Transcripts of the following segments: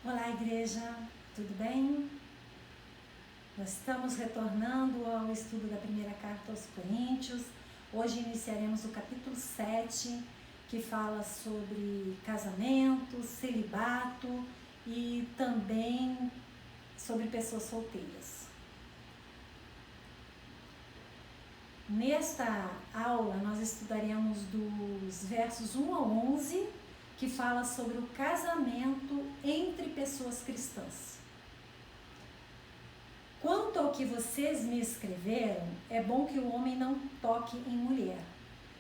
Olá, igreja, tudo bem? Nós estamos retornando ao estudo da primeira carta aos Coríntios. Hoje iniciaremos o capítulo 7, que fala sobre casamento, celibato e também sobre pessoas solteiras. Nesta aula, nós estudaremos dos versos 1 ao 11, que fala sobre o casamento entre pessoas cristãs. Quanto ao que vocês me escreveram, é bom que o homem não toque em mulher.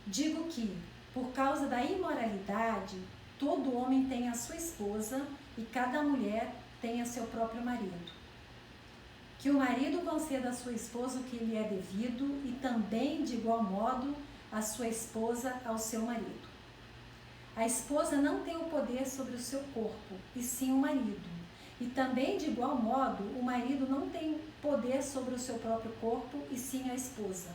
Digo que, por causa da imoralidade, todo homem tem a sua esposa e cada mulher tem a seu próprio marido. Que o marido conceda à sua esposa o que lhe é devido e também, de igual modo, a sua esposa ao seu marido. A esposa não tem o poder sobre o seu corpo, e sim o marido. E também, de igual modo, o marido não tem poder sobre o seu próprio corpo, e sim a esposa.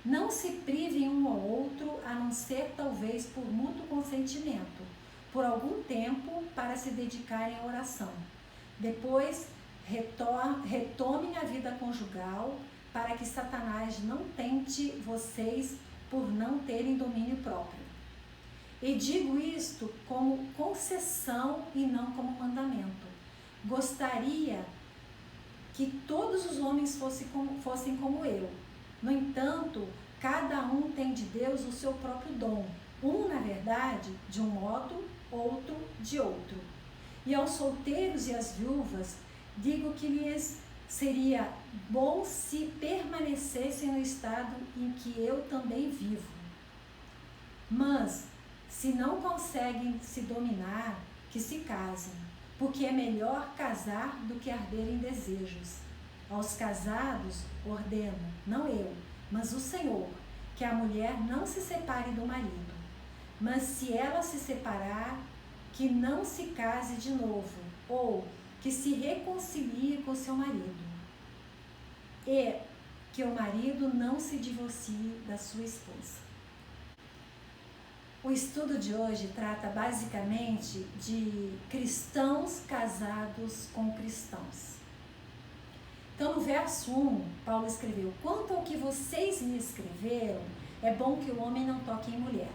Não se privem um ao outro, a não ser talvez por mútuo consentimento, por algum tempo, para se dedicarem à oração. Depois, retomem a vida conjugal, para que Satanás não tente vocês por não terem domínio próprio. E digo isto como concessão e não como mandamento. Gostaria que todos os homens fossem como eu. No entanto, cada um tem de Deus o seu próprio dom. Um, na verdade, de um modo, outro de outro. E aos solteiros e às viúvas, digo que lhes seria bom se permanecessem no estado em que eu também vivo. Mas, se não conseguem se dominar, que se casem, porque é melhor casar do que arder em desejos. Aos casados ordeno, não eu, mas o Senhor, que a mulher não se separe do marido. Mas se ela se separar, que não se case de novo, ou que se reconcilie com seu marido. E que o marido não se divorcie da sua esposa. O estudo de hoje trata basicamente de cristãos casados com cristãos. Então, no verso 1, Paulo escreveu: quanto ao que vocês me escreveram, é bom que o homem não toque em mulher.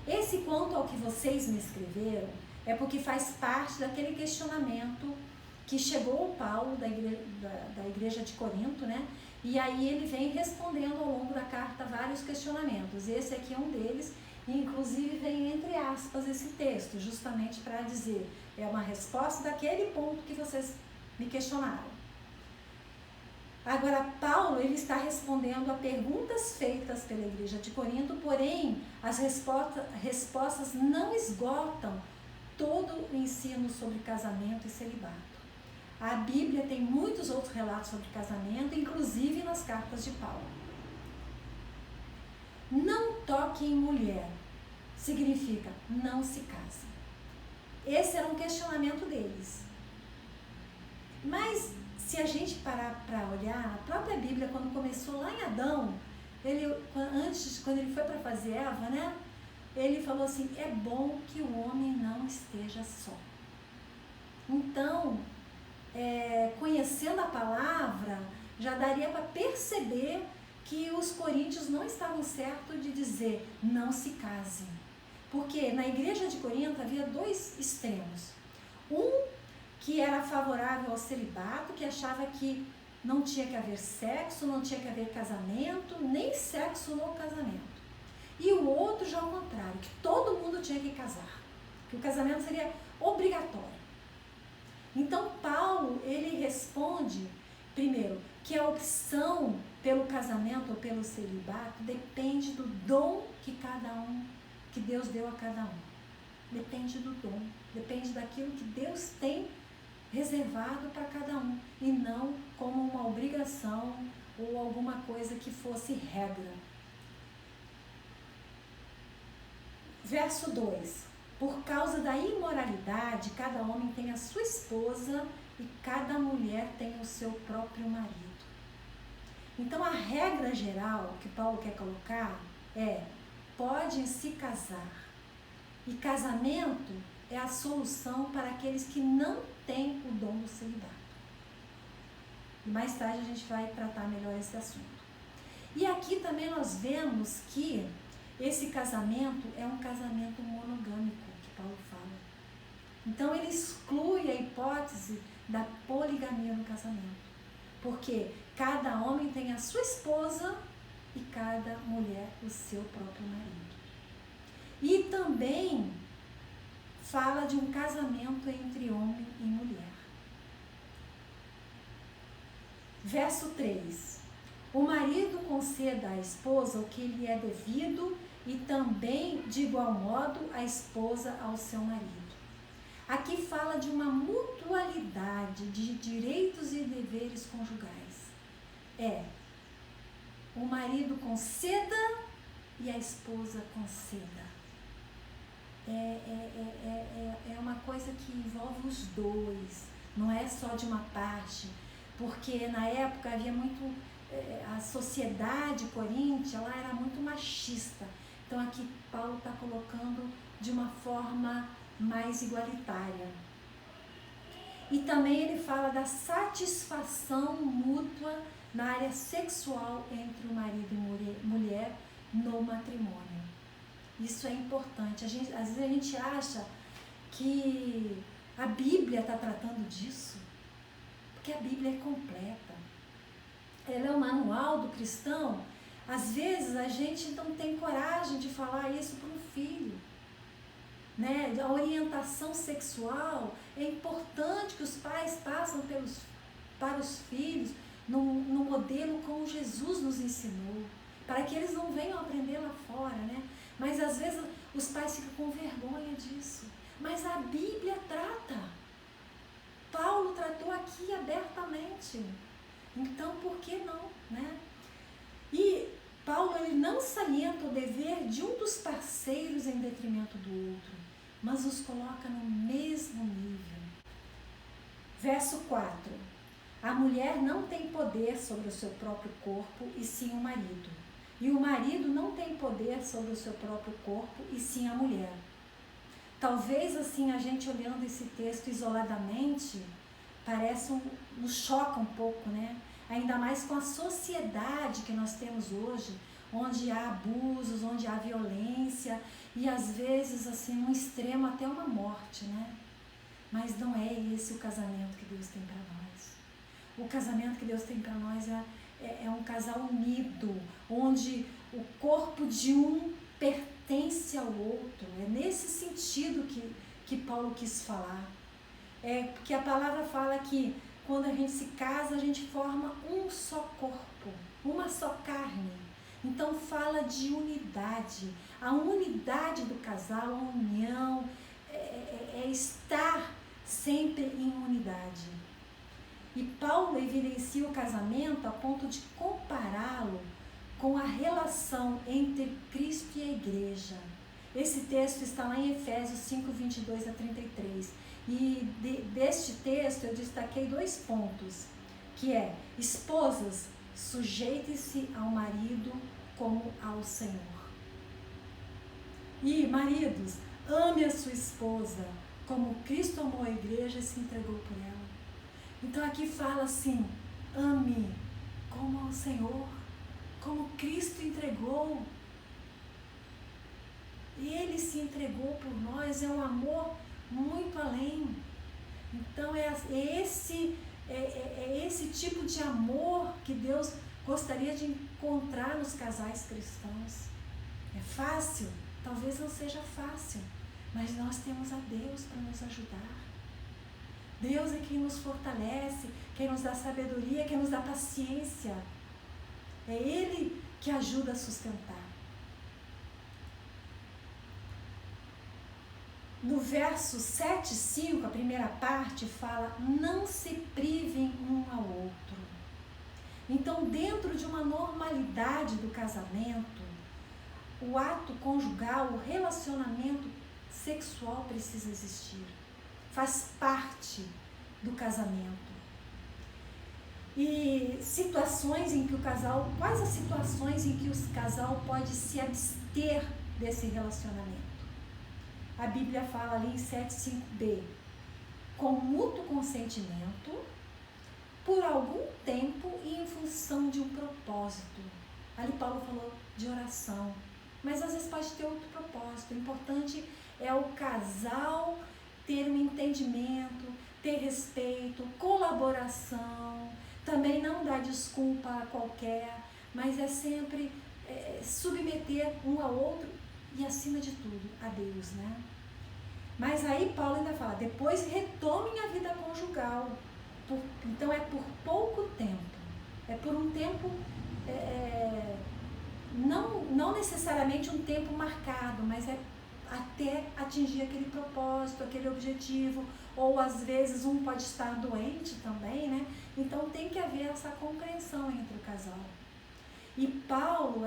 Esse quanto ao que vocês me escreveram é porque faz parte daquele questionamento que chegou ao Paulo da igreja de Corinto, né? E aí ele vem respondendo ao longo da carta vários questionamentos. Esse aqui é um deles. Inclusive vem entre aspas esse texto, justamente para dizer, é uma resposta daquele ponto que vocês me questionaram. Agora, Paulo, ele está respondendo a perguntas feitas pela igreja de Corinto, porém, as respostas não esgotam todo o ensino sobre casamento e celibato. A Bíblia tem muitos outros relatos sobre casamento, inclusive nas cartas de Paulo. Não toque em mulher significa não se case. Esse era um questionamento deles. Mas se a gente parar para olhar, a própria Bíblia, quando começou lá em Adão, quando ele foi para fazer Eva, né? Ele falou assim: é bom que o homem não esteja só. Então, conhecendo a palavra, já daria para perceber que os coríntios não estavam certos de dizer não se casem. Porque na igreja de Corinto havia dois extremos. Um que era favorável ao celibato, que achava que não tinha que haver sexo, não tinha que haver casamento, nem sexo no casamento. E o outro já ao contrário, que todo mundo tinha que casar, que o casamento seria obrigatório. Então Paulo, ele responde, primeiro, que a opção pelo casamento ou pelo celibato depende do dom que Deus deu a cada um. Depende do dom, depende daquilo que Deus tem reservado para cada um, e não como uma obrigação ou alguma coisa que fosse regra. Verso 2: por causa da imoralidade, cada homem tem a sua esposa e cada mulher tem o seu próprio marido. Então a regra geral que Paulo quer colocar é: podem se casar. E casamento é a solução para aqueles que não têm o dom do celibato. E mais tarde a gente vai tratar melhor esse assunto. E aqui também nós vemos que esse casamento é um casamento monogâmico, que Paulo fala. Então ele exclui a hipótese da poligamia no casamento. Porque cada homem tem a sua esposa e cada mulher o seu próprio marido. E também fala de um casamento entre homem e mulher. Verso 3. O marido conceda à esposa o que lhe é devido e também, de igual modo, a esposa ao seu marido. Aqui fala de uma mutualidade de direitos e deveres conjugais. O marido conceda e a esposa conceda. É uma coisa que envolve os dois, não é só de uma parte, porque na época havia muito, a sociedade coríntia, ela era muito machista. Então aqui Paulo está colocando de uma forma mais igualitária. E também ele fala da satisfação mútua na área sexual entre o marido e mulher no matrimônio. Isso é importante. Às vezes a gente acha que a Bíblia está tratando disso, porque a Bíblia é completa. Ela é o manual do cristão. Às vezes a gente não tem coragem de falar isso para um filho. Né? A orientação sexual é importante que os pais passam para os filhos no modelo como Jesus nos ensinou, para que eles não venham aprender lá fora, né? Mas às vezes os pais ficam com vergonha disso. Mas a Bíblia trata. Paulo tratou aqui abertamente. Então, por que não, né? E Paulo, ele não salienta o dever de um dos parceiros em detrimento do outro, mas os coloca no mesmo nível. Verso 4. A mulher não tem poder sobre o seu próprio corpo, e sim o marido. E o marido não tem poder sobre o seu próprio corpo, e sim a mulher. Talvez assim, a gente olhando esse texto isoladamente, nos choca um pouco, né? Ainda mais com a sociedade que nós temos hoje, onde há abusos, onde há violência, e às vezes, assim, num extremo até uma morte, né? Mas não é esse o casamento que Deus tem para nós. O casamento que Deus tem para nós é um casal unido, onde o corpo de um pertence ao outro. É nesse sentido que Paulo quis falar. Porque a palavra fala que quando a gente se casa, a gente forma um só corpo, uma só carne. Então fala de unidade. A unidade do casal, a união, é estar sempre em unidade. E Paulo evidencia o casamento a ponto de compará-lo com a relação entre Cristo e a igreja. Esse texto está lá em Efésios 5, 22 a 33. E deste texto eu destaquei 2 pontos, que é: esposas, sujeitem-se ao marido como ao Senhor. E maridos, ame a sua esposa, como Cristo amou a igreja e se entregou por ela. Então aqui fala assim: ame como ao Senhor, como Cristo entregou. Ele se entregou por nós, é um amor muito além. Então é esse tipo de amor que Deus gostaria de encontrar nos casais cristãos. É fácil? Talvez não seja fácil, mas nós temos a Deus para nos ajudar. Deus é quem nos fortalece, quem nos dá sabedoria, quem nos dá paciência. É Ele que ajuda a sustentar. No verso 7 e 5, a primeira parte fala: não se privem um ao outro. Então, dentro de uma normalidade do casamento, o ato conjugal, o relacionamento sexual precisa existir. Faz parte do casamento. E situações em que quais as situações em que o casal pode se abster desse relacionamento? a Bíblia fala ali em 7:5b, com mútuo consentimento, por algum tempo e em função de um propósito. Ali Paulo falou de oração, mas às vezes pode ter outro propósito. O importante é o casal ter um entendimento, ter respeito, colaboração, também não dar desculpa a qualquer, mas é sempre submeter um ao outro e, acima de tudo, a Deus, né? Mas aí Paulo ainda fala, depois retomem a vida conjugal. Então é por pouco tempo, é por um tempo, não necessariamente um tempo marcado, mas é até atingir aquele propósito, aquele objetivo, ou às vezes um pode estar doente também, né? Então tem que haver essa compreensão entre o casal. E Paulo,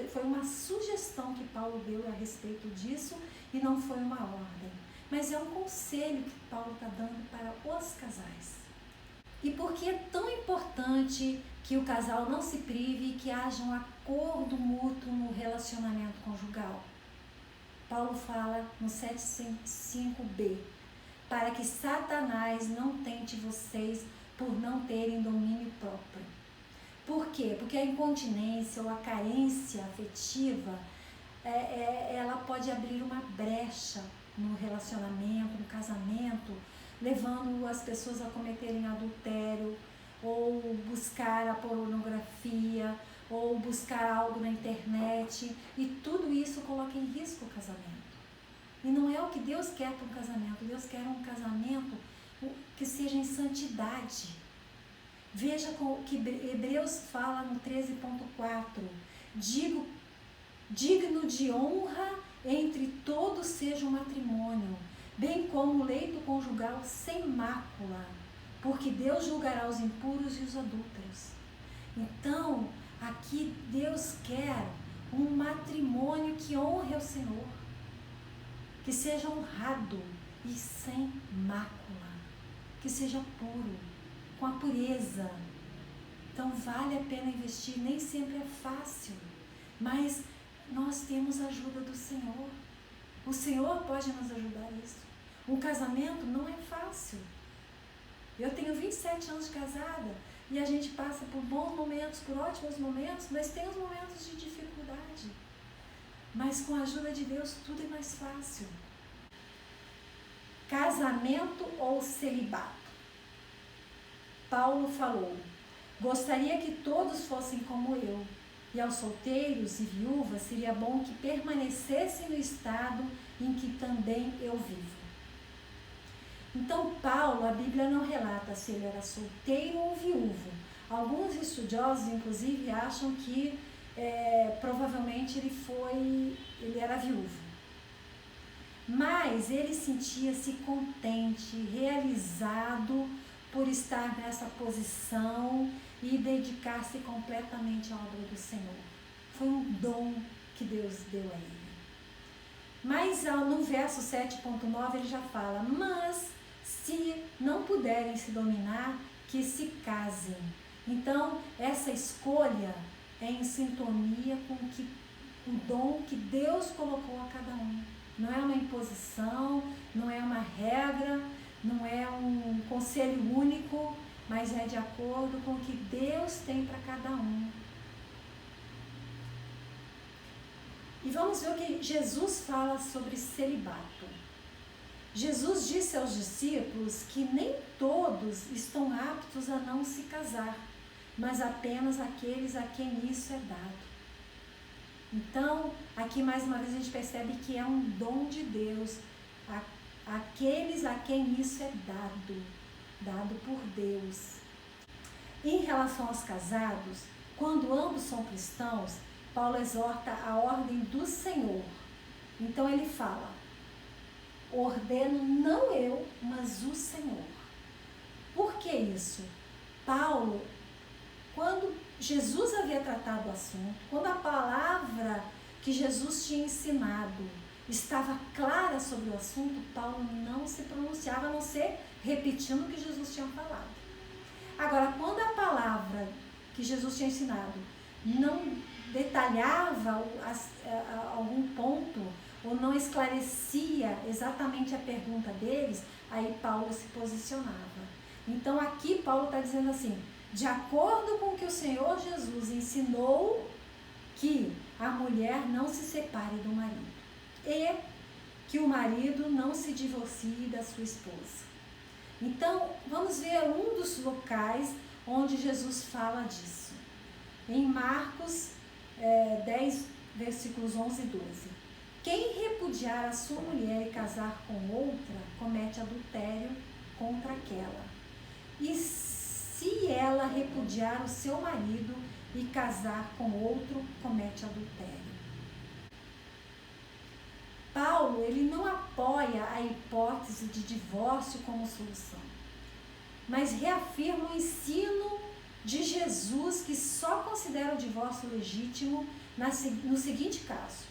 foi uma sugestão que Paulo deu a respeito disso e não foi uma ordem. Mas é um conselho que Paulo está dando para os casais. E por que é tão importante que o casal não se prive e que haja um acordo mútuo no relacionamento conjugal? Paulo fala no 7:5b, para que Satanás não tente vocês por não terem domínio próprio. Por quê? Porque a incontinência ou a carência afetiva, ela pode abrir uma brecha no relacionamento, no casamento, levando as pessoas a cometerem adultério, ou buscar a pornografia, ou buscar algo na internet, e tudo isso coloca em risco o casamento. E não é o que Deus quer para um casamento. Deus quer um casamento que seja em santidade. Veja o que Hebreus fala no 13:4. Digno de honra entre todos seja o matrimônio, bem como o leito conjugal sem mácula, porque Deus julgará os impuros e os adúlteros. Então, aqui Deus quer um matrimônio que honre ao Senhor, que seja honrado e sem mácula, que seja puro, com a pureza. Então vale a pena investir, nem sempre é fácil, mas nós temos a ajuda do Senhor. O Senhor pode nos ajudar nisso. Um casamento não é fácil. Eu tenho 27 anos de casada e a gente passa por bons momentos, por ótimos momentos, mas tem os momentos de dificuldade. Mas com a ajuda de Deus tudo é mais fácil. Casamento ou celibato? Paulo falou, gostaria que todos fossem como eu, e aos solteiros e viúvas seria bom que permanecessem no estado em que também eu vivo. Então Paulo, a Bíblia não relata se ele era solteiro ou viúvo. Alguns estudiosos, inclusive, acham que provavelmente ele era viúvo. Mas ele sentia-se contente, realizado por estar nessa posição e dedicar-se completamente à obra do Senhor. Foi um dom que Deus deu a ele. Mas no verso 7:9 ele já fala, mas se não puderem se dominar, que se casem. Então essa escolha é em sintonia com o dom que Deus colocou a cada um. Não é uma imposição, não é uma regra, não é um conselho único, mas é de acordo com o que Deus tem para cada um. E vamos ver o que Jesus fala sobre celibato. Jesus disse aos discípulos que nem todos estão aptos a não se casar, mas apenas aqueles a quem isso é dado. Então, aqui mais uma vez a gente percebe que é um dom de Deus, aqueles a quem isso é dado por Deus. Em relação aos casados, quando ambos são cristãos, Paulo exorta a ordem do Senhor. Então ele fala, ordeno não eu, mas o Senhor. Por que isso? Paulo, quando Jesus havia tratado o assunto, quando a palavra que Jesus tinha ensinado estava clara sobre o assunto, Paulo não se pronunciava, a não ser repetindo o que Jesus tinha falado. Agora, quando a palavra que Jesus tinha ensinado não detalhava algum ponto, ou não esclarecia exatamente a pergunta deles, aí Paulo se posicionava. Então aqui Paulo está dizendo assim, de acordo com o que o Senhor Jesus ensinou, que a mulher não se separe do marido e que o marido não se divorcie da sua esposa. Então, vamos ver um dos locais onde Jesus fala disso. Em Marcos 10, versículos 11 e 12. Quem repudiar a sua mulher e casar com outra, comete adultério contra aquela. E se ela repudiar o seu marido e casar com outro, comete adultério. Paulo, ele não apoia a hipótese de divórcio como solução, mas reafirma o ensino de Jesus, que só considera o divórcio legítimo no seguinte caso,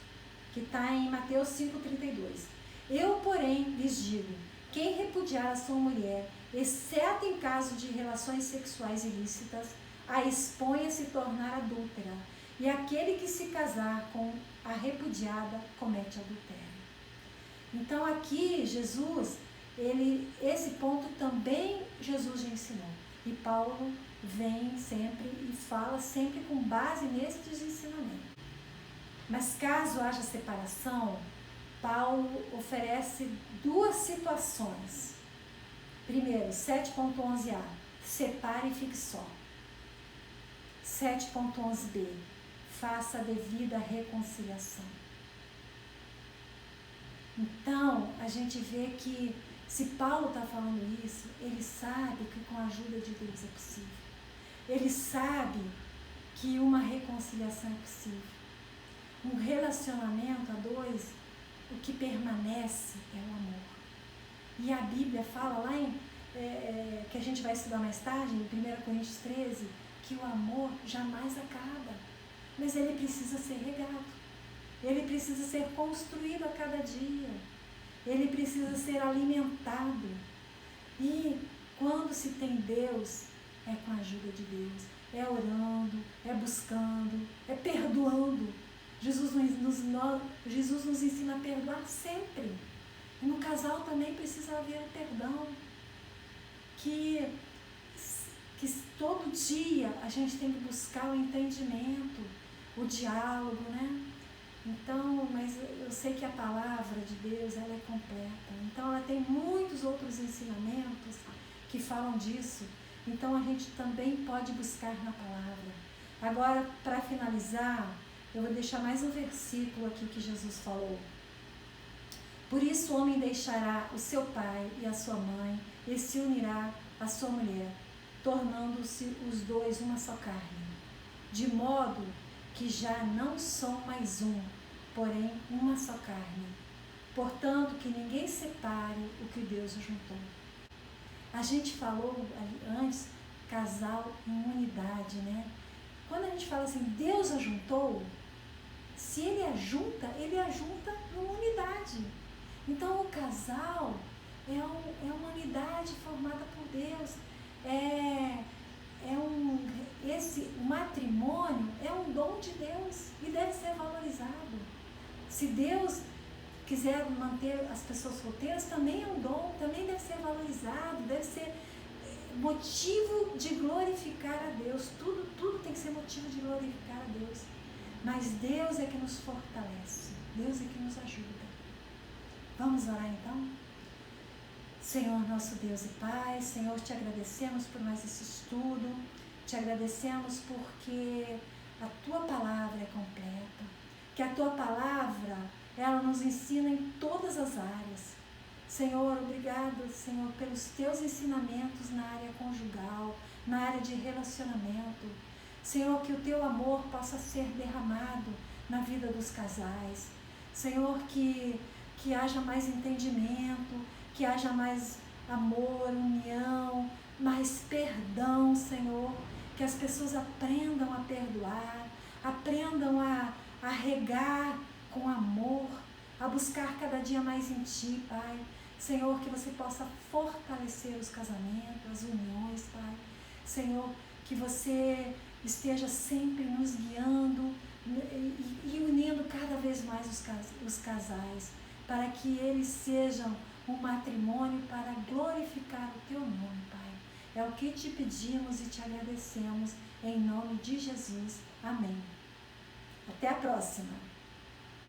que está em Mateus 5,32. Eu, porém, lhes digo, quem repudiar a sua mulher, exceto em caso de relações sexuais ilícitas, a expõe a se tornar adúltera, e aquele que se casar com a repudiada comete adultério. Então aqui Jesus, esse ponto também Jesus já ensinou. E Paulo vem sempre e fala sempre com base nestes ensinamentos. Mas caso haja separação, Paulo oferece duas situações. Primeiro, 7.11a, separe e fique só. 7.11b, faça a devida reconciliação. Então, a gente vê que se Paulo está falando isso, ele sabe que com a ajuda de Deus é possível. Ele sabe que uma reconciliação é possível. Um relacionamento a dois, o que permanece é o amor. E a Bíblia fala lá que a gente vai estudar mais tarde, em 1 Coríntios 13, que o amor jamais acaba, mas ele precisa ser regado. Ele precisa ser construído a cada dia. Ele precisa ser alimentado. E quando se tem Deus, é com a ajuda de Deus. É orando, é buscando, é perdoando. Jesus nos ensina a perdoar sempre. E no casal também precisa haver o perdão. Que todo dia a gente tem que buscar o entendimento, o diálogo, né? Então, mas eu sei que a palavra de Deus, ela é completa. Então, ela tem muitos outros ensinamentos que falam disso. Então, a gente também pode buscar na palavra. Agora, para finalizar, eu vou deixar mais um versículo aqui que Jesus falou. Por isso, o homem deixará o seu pai e a sua mãe e se unirá à sua mulher, tornando-se os dois uma só carne. De modo que já não são mais um, porém uma só carne. Portanto, que ninguém separe o que Deus juntou. A gente falou antes, casal em unidade, né? Quando a gente fala assim, Deus ajuntou, se Ele ajunta numa unidade. Então, o casal é uma unidade formada por Deus. O matrimônio é um dom de Deus e deve ser valorizado. Se Deus quiser manter as pessoas solteiras, também é um dom, também deve ser valorizado, deve ser motivo de glorificar a Deus. Tudo tem que ser motivo de glorificar a Deus. Mas Deus é que nos fortalece, Deus é que nos ajuda. Vamos orar então? Senhor, nosso Deus e Pai, Senhor, te agradecemos por mais esse estudo, te agradecemos porque a Tua palavra é completa, que a Tua palavra, ela nos ensina em todas as áreas. Senhor, obrigado, Senhor, pelos Teus ensinamentos na área conjugal, na área de relacionamento. Senhor, que o Teu amor possa ser derramado na vida dos casais. Senhor, que haja mais entendimento, que haja mais amor, união, mais perdão, Senhor. Que as pessoas aprendam a perdoar, aprendam a regar com amor, a buscar cada dia mais em Ti, Pai. Senhor, que você possa fortalecer os casamentos, as uniões, Pai. Senhor, que você esteja sempre nos guiando, e unindo cada vez mais os casais, para que eles sejam um matrimônio para glorificar o teu nome, Pai. É o que te pedimos e te agradecemos, em nome de Jesus. Amém. Até a próxima.